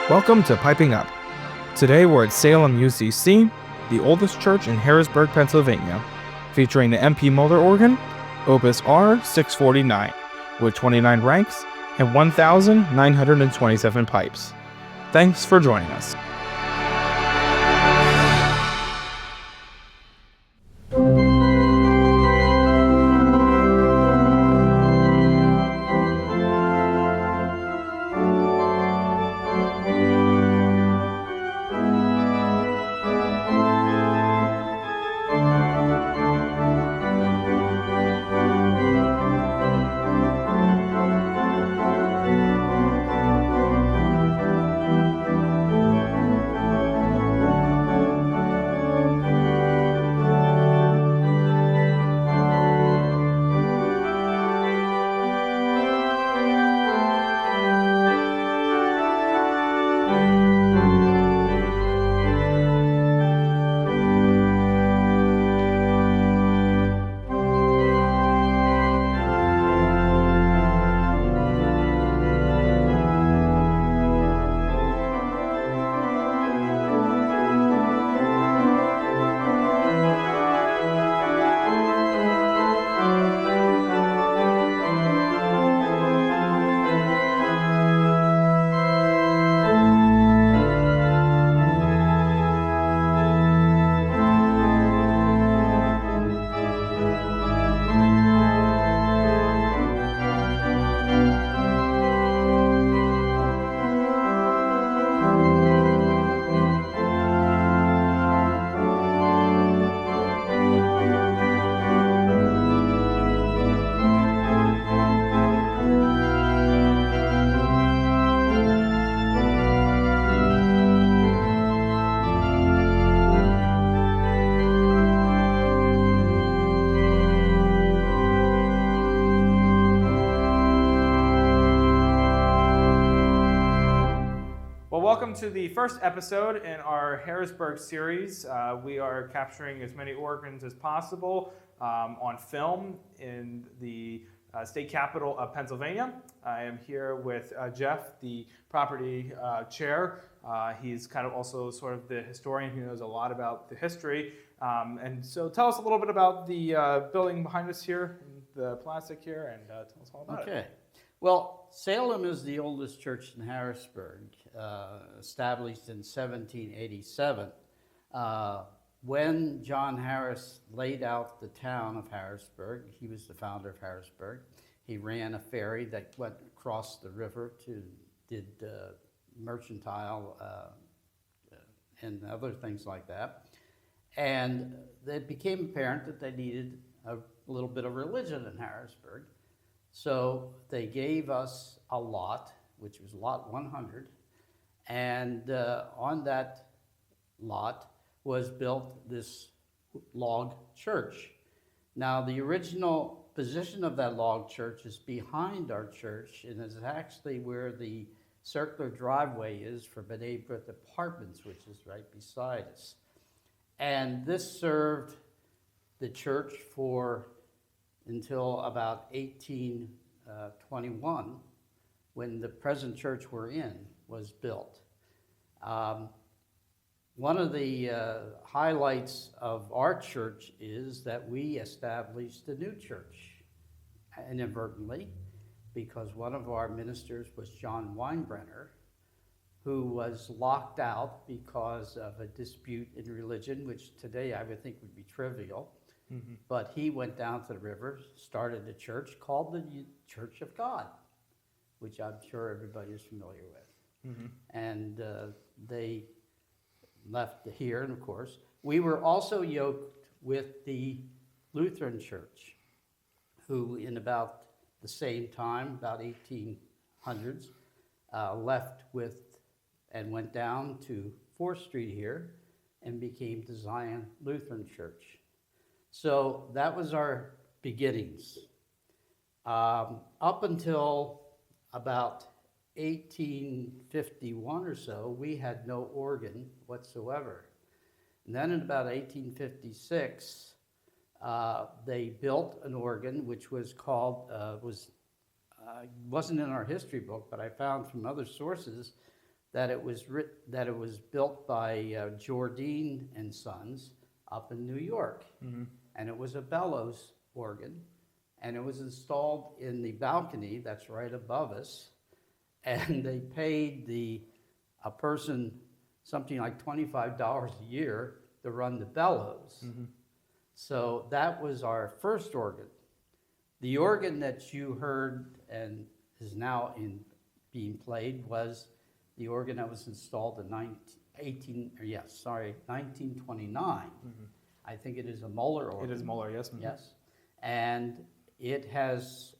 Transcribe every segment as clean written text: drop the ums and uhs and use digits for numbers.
Welcome to Piping Up. Today we're at Salem UCC, the oldest church in Harrisburg, Pennsylvania, featuring the MP Möller organ, Opus R-649, with 29 ranks and 1,927 pipes. Thanks for joining us. Welcome to the first episode in our Harrisburg series. We are capturing as many organs as possible on film in the state capital of Pennsylvania. I am here with Jeff, the property chair. He's kind of also sort of the historian who knows a lot about the history. And so tell us a little bit about the building behind us here, the plastic here, and tell us all about it. Okay. Well, Salem is the oldest church in Harrisburg, established in 1787. When John Harris laid out the town of Harrisburg, he was the founder of Harrisburg. He ran a ferry that went across the river did mercantile and other things like that. And it became apparent that they needed a little bit of religion in Harrisburg. So they gave us a lot, which was lot 100, and on that lot was built this log church. Now, the original position of that log church is behind our church, and is actually where the circular driveway is for B'nai B'rith Apartments, which is right beside us. And this served the church until about 1821, when the present church we're in was built. One of the highlights of our church is that we established a new church, inadvertently, because one of our ministers was John Weinbrenner, who was locked out because of a dispute in religion, which today I would think would be trivial. Mm-hmm. But he went down to the river, started a church called the Church of God, which I'm sure everybody is familiar with. Mm-hmm. And they left here, and of course, we were also yoked with the Lutheran Church, who in about the same time, about 1800s, left with and went down to 4th Street here and became the Zion Lutheran Church. So that was our beginnings. Up until about 1851 or so, we had no organ whatsoever. And then in about 1856, they built an organ which was called, wasn't in our history book, but I found from other sources, that it was built by Jardine and Sons up in New York, and it was a bellows organ, and it was installed in the balcony that's right above us, and they paid a person something like $25 a year to run the bellows. So that was our first organ. The organ that you heard and is now being played was the organ that was installed in 1929. I think it is a Möller organ. It is Möller, yes. Yes. And it has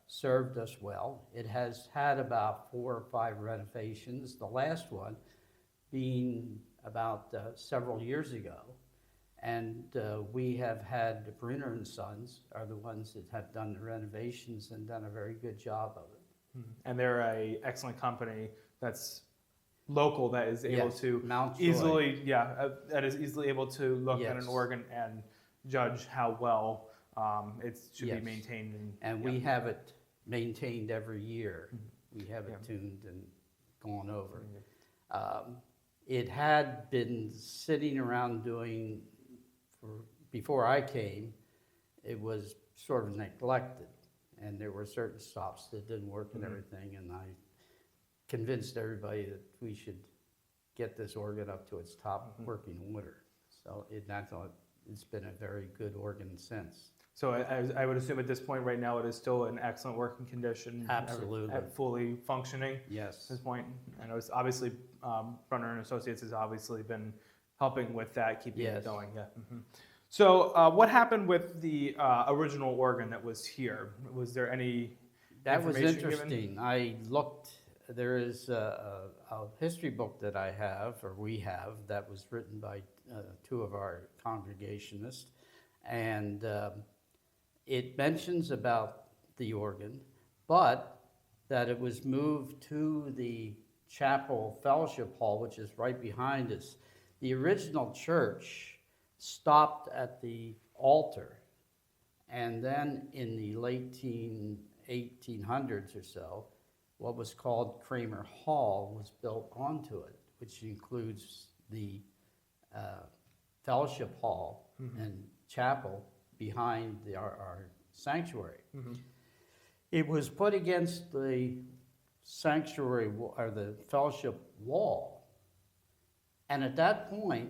served us well. It has had about 4 or 5 renovations, the last one being about several years ago. And we have had Brunner and Sons are the ones that have done the renovations and done a very good job of it. And they're an excellent company that's local, that is able to Mount Joy. easily, that is easily able to look at an organ and judge how well it should be maintained. And we have it maintained every year. We have it tuned and gone over. It had been sitting around doing, before I came, it was sort of neglected. And there were certain stops that didn't work and everything. And I convinced everybody that we should get this organ up to its top working order. So it's been a very good organ since. So I would assume at this point right now it is still in excellent working condition. Absolutely. Fully functioning. Yes. At this point. And it was obviously, Brunner Associates has obviously been helping with that, keeping it going. Yeah. So what happened with the original organ that was here? Was there any That was information interesting. given? I looked, there is a history book that I have, or we have, that was written by 2 of our congregationists, and it mentions about the organ, but that it was moved to the chapel fellowship hall, which is right behind us. The original church stopped at the altar, and then in the late 1800s or so, what was called Kramer Hall was built onto it, which includes the fellowship hall and chapel behind our sanctuary. It was put against the sanctuary or the fellowship wall, and at that point,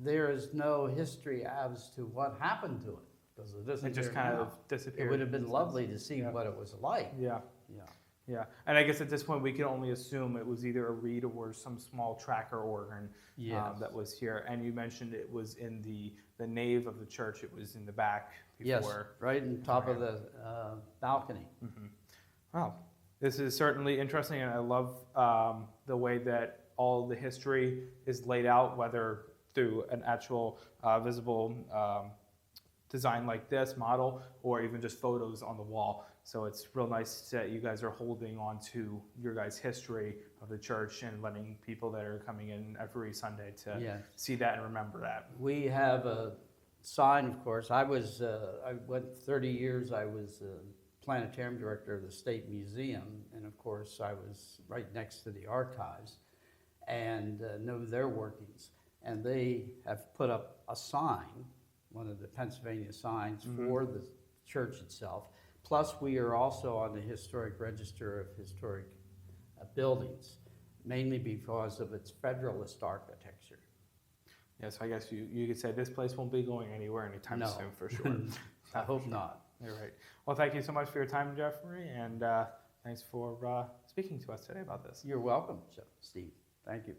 there is no history as to what happened to it, because it isn't. It just there kind now. of disappeared. It would have been lovely to see what it was like. Yeah. And I guess at this point we can only assume it was either a reed or some small tracker organ that was here. And you mentioned it was in the nave of the church. It was in the back before. Yes, right on top of the balcony. Wow. This is certainly interesting, and I love the way that all the history is laid out, whether through an actual visible design like this model, or even just photos on the wall. So it's real nice that you guys are holding on to your guys' history of the church and letting people that are coming in every Sunday to see that and remember that. We have a sign, of course. I went 30 years, I was planetarium director of the State Museum, and of course I was right next to the archives and know their workings. And they have put up a sign, one of the Pennsylvania signs for the church itself. Plus, we are also on the Historic Register of Historic Buildings, mainly because of its Federalist architecture. Yeah, so I guess you could say this place won't be going anywhere anytime soon, for sure. I hope not. You're right. Well, thank you so much for your time, Jeffrey, and thanks for speaking to us today about this. You're welcome, Steve. Thank you.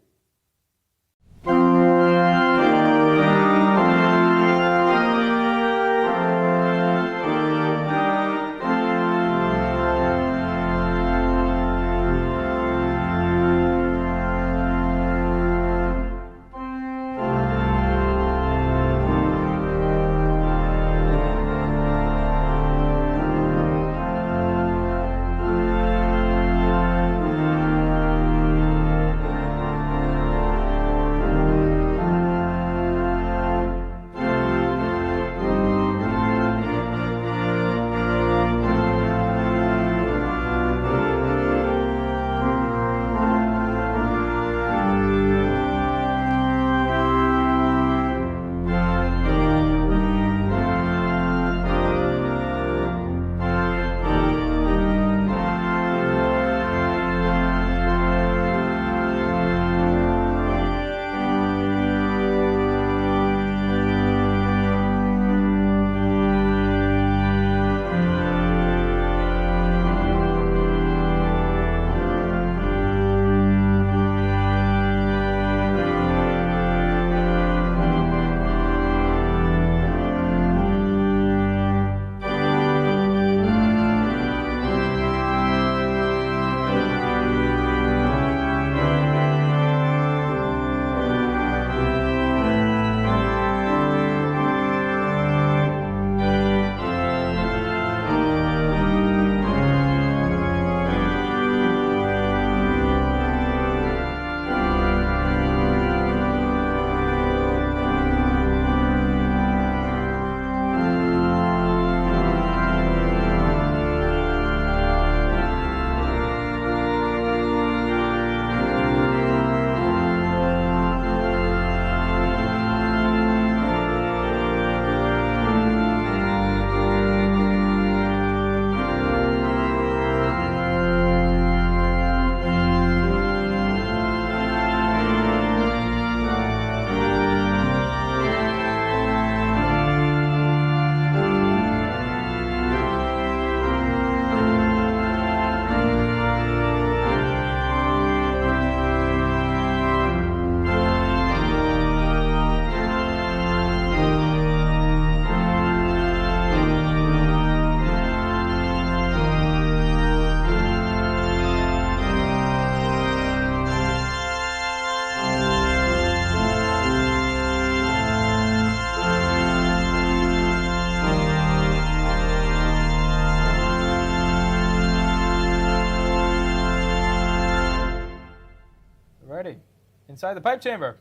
inside the pipe chamber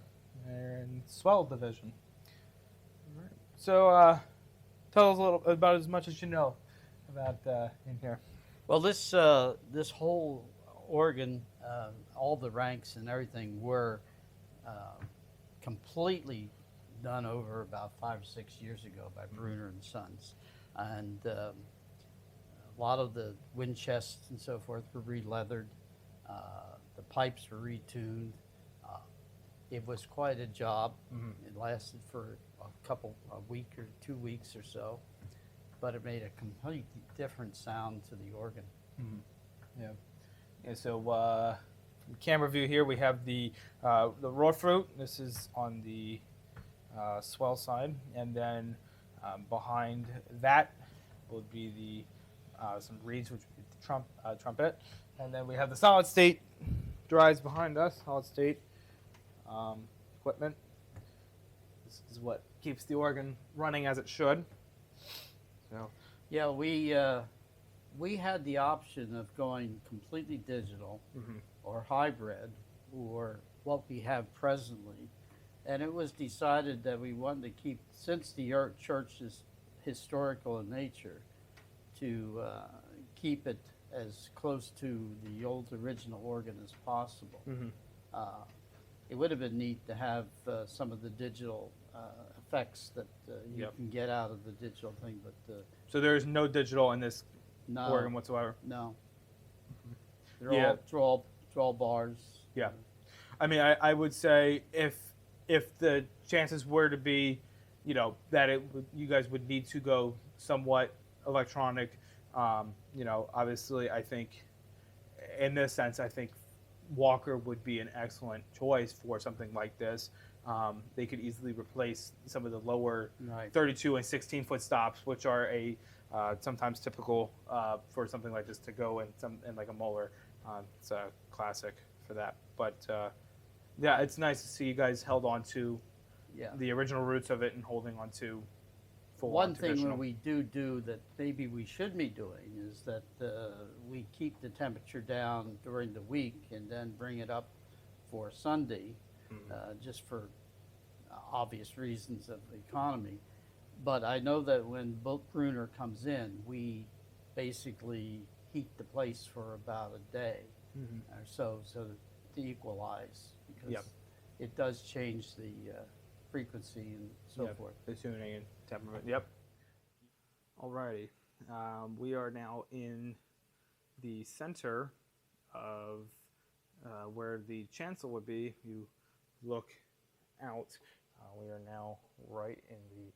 and swell division. All right. So tell us a little about as much as you know about in here. Well, this whole organ, all the ranks and everything were completely done over about 5 or 6 years ago by Brunner and Sons, and a lot of the wind chests and so forth were re-leathered. The pipes were retuned. It was quite a job. It lasted for a week or 2 weeks or so, but it made a completely different sound to the organ. Yeah. So from camera view here, we have the raw fruit. This is on the swell side, and then behind that would be the some reeds, which would be the trumpet, and then we have the solid state drives behind us. Solid state equipment. This is what keeps the organ running as it should. So Yeah, we had the option of going completely digital or hybrid or what we have presently. And it was decided that we wanted to keep, since the church is historical in nature, to keep it as close to the old original organ as possible. It would have been neat to have some of the digital effects that you can get out of the digital thing, but so there is no digital in this no, organ whatsoever. no. They're all draw bars. Yeah, I mean, I would say if the chances were to be, that you guys would need to go somewhat electronic, obviously, I think, in this sense, I think Walker would be an excellent choice for something like this. They could easily replace some of the lower 32 and 16 foot stops, which are sometimes typical for something like this to go in like a Möller. It's a classic for that. But yeah, it's nice to see you guys held on to the original roots of it and holding on to full One thing that we do that maybe we should be doing is that we keep the temperature down during the week and then bring it up for Sunday, just for obvious reasons of the economy. But I know that when Brunner comes in, we basically heat the place for about a day or so to equalize, because it does change the frequency and so forth. The tuning and temperament. Yep. Alrighty. We are now in the center of where the chancel would be. You look out. We are now right in the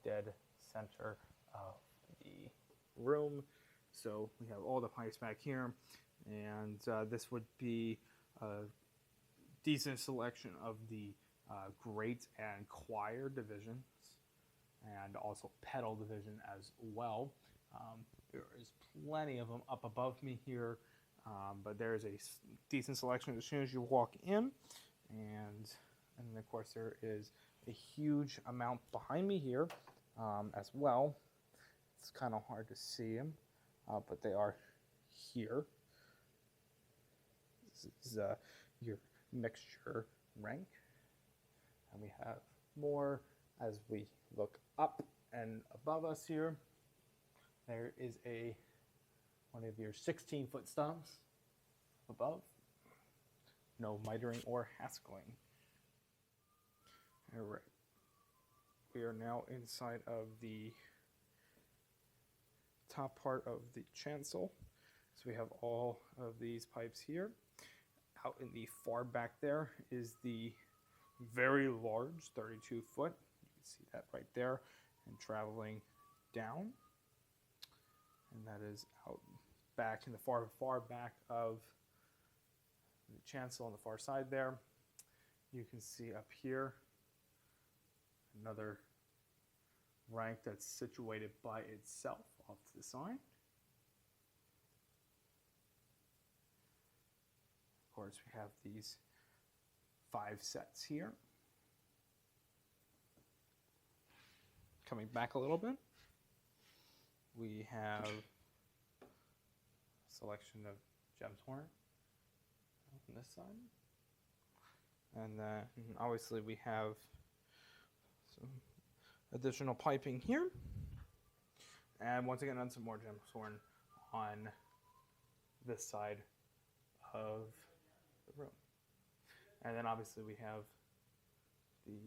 dead center of the room. So we have all the pipes back here, and this would be a decent selection of the great and choir divisions, and also pedal division as well. There is plenty of them up above me here, but there is a decent selection as soon as you walk in, and then of course there is a huge amount behind me here as well. It's kind of hard to see them, but they are here. This is your mixture rank. And we have more as we look up and above us here. There is one of your 16-foot stumps above. No mitering or haskling. All right. We are now inside of the top part of the chancel. So we have all of these pipes here. Out in the far back there is the very large 32 foot. You can see that right there, and traveling down. And that is out back in the far back of the chancel on the far side there. You can see up here another rank that's situated by itself off to the side. Of course, we have these 5 sets here. Coming back a little bit, we have a selection of gems horn on this side. And then obviously we have some additional piping here. And once again, some more gemstone on this side of the room. And then obviously we have the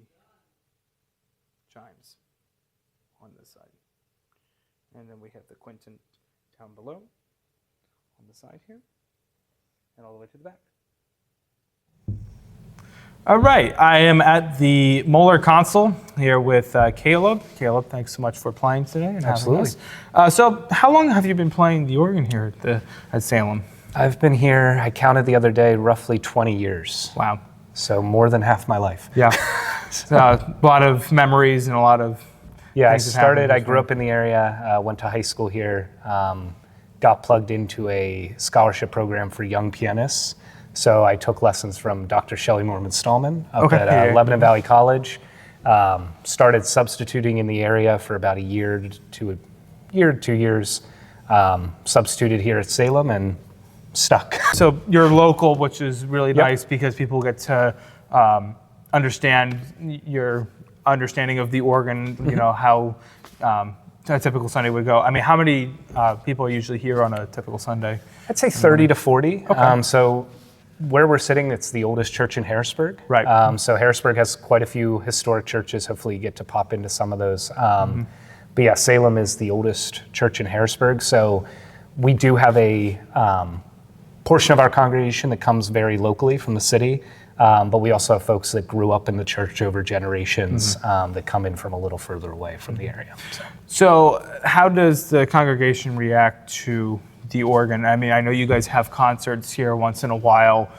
chimes on this side. And then we have the quintet down below on the side here and all the way to the back. All right, I am at the Möller console here with Caleb. Caleb, thanks so much for playing today and Absolutely. having us. So how long have you been playing the organ here at Salem? I've been here, I counted the other day, roughly 20 years. Wow. So more than half my life. Yeah. A lot of memories and a lot of Yeah, things that happened I grew up in the area, went to high school here, got plugged into a scholarship program for young pianists. So I took lessons from Dr. Shelley Mormon-Stallman up at Lebanon Valley College. Started substituting in the area for about a year to 2 years. Substituted here at Salem and stuck. So you're local, which is really nice because people get to understand your understanding of the organ, you know, how a typical Sunday would go. I mean, how many people are usually here on a typical Sunday? I'd say 30 to 40. Okay. So where we're sitting, it's the oldest church in Harrisburg. Right. So Harrisburg has quite a few historic churches. Hopefully you get to pop into some of those. But yeah, Salem is the oldest church in Harrisburg. So we do have a portion of our congregation that comes very locally from the city. But we also have folks that grew up in the church over generations that come in from a little further away from the area. So how does the congregation react to the organ? I mean, I know you guys have concerts here once in a while,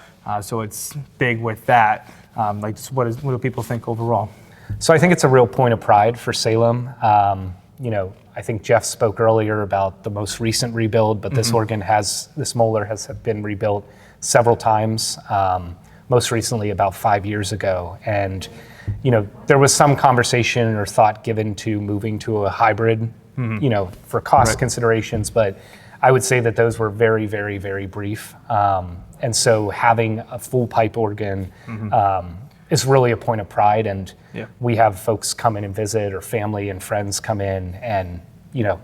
so it's big with that. Like, what do people think overall? So I think it's a real point of pride for Salem. You know, I think Jeff spoke earlier about the most recent rebuild, but this organ this Möller has been rebuilt several times. Most recently about 5 years ago. And, you know, there was some conversation or thought given to moving to a hybrid, you know, for cost considerations, but I would say that those were very, very, very brief. And so having a full pipe organ is really a point of pride. And we have folks come in and visit, or family and friends come in, and, you know,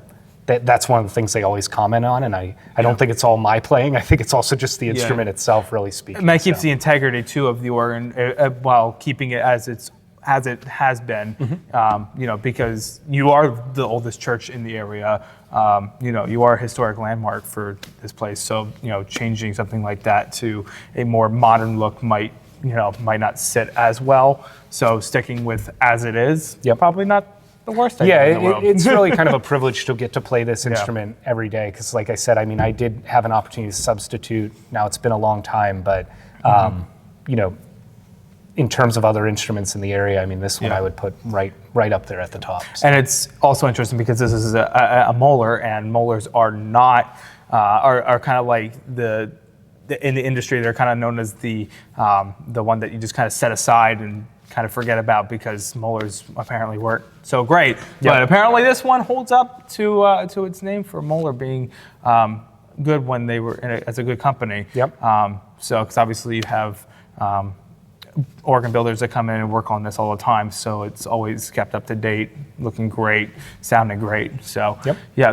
that's one of the things they always comment on, and I don't think it's all my playing. I think it's also just the instrument itself really speaking. And that keeps the integrity too of the organ while keeping it as it has been. You know, because you are the oldest church in the area. You know, you are a historic landmark for this place. So, you know, changing something like that to a more modern look might not sit as well. So sticking with as it is, probably not the worst idea in the world. It's really kind of a privilege to get to play this instrument every day, because like I said, I mean, I did have an opportunity to substitute. Now it's been a long time, but you know, in terms of other instruments in the area, I mean, this one I would put right up there at the top. So. And it's also interesting because this is a Möller, and Möllers are not are kind of like in the industry, they're kind of known as the one that you just kind of set aside and kind of forget about, because Möllers apparently weren't so great. But apparently this one holds up to its name for Möller being good when they were as a good company. So, because obviously you have organ builders that come in and work on this all the time, so it's always kept up to date, looking great, sounding great. So,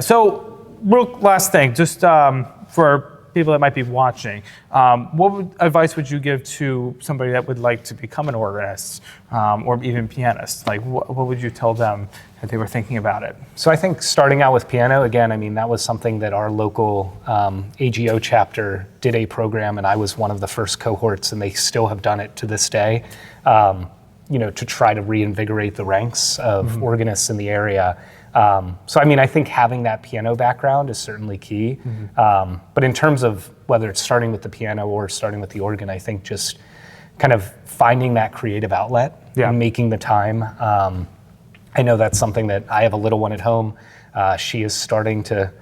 So, real last thing, just for people that might be watching, what advice would you give to somebody that would like to become an organist or even pianist? Like, what would you tell them if they were thinking about it? So I think starting out with piano, again, I mean, that was something that our local AGO chapter did a program, and I was one of the first cohorts, and they still have done it to this day, you know, to try to reinvigorate the ranks of organists in the area. So, I mean, I think having that piano background is certainly key. But in terms of whether it's starting with the piano or starting with the organ, I think just kind of finding that creative outlet and making the time. I know that's something that I have a little one at home. She is starting to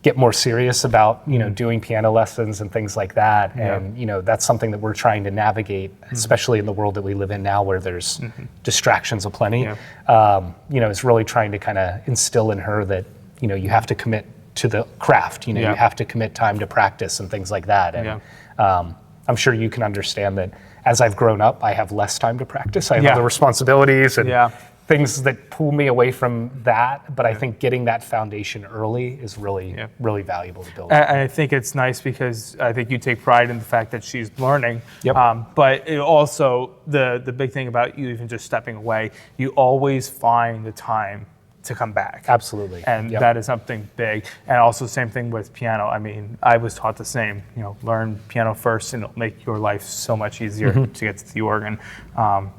get more serious about, you know, doing piano lessons and things like that. And, you know, that's something that we're trying to navigate, especially in the world that we live in now, where there's distractions aplenty. You know, it's really trying to kind of instill in her that, you know, you have to commit to the craft, you know, you have to commit time to practice and things like that. And, I'm sure you can understand that as I've grown up, I have less time to practice. I have Yeah. other responsibilities and Yeah. things that pull me away from that. But I think getting that foundation early is really, really valuable to build. And I think it's nice because I think you take pride in the fact that she's learning. Yep. But it also, the big thing about you even just stepping away, you always find the time to come back. Absolutely. And Yep. that is something big. And also same thing with piano. I mean, I was taught the same, learn piano first and it'll make your life so much easier to get to the organ.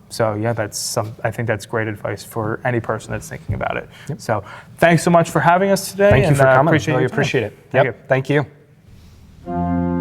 So yeah, I think that's great advice for any person that's thinking about it. Yep. So thanks so much for having us today. Thank you for coming. Appreciate Really your time. appreciate it. Thank Yep. you. Thank you.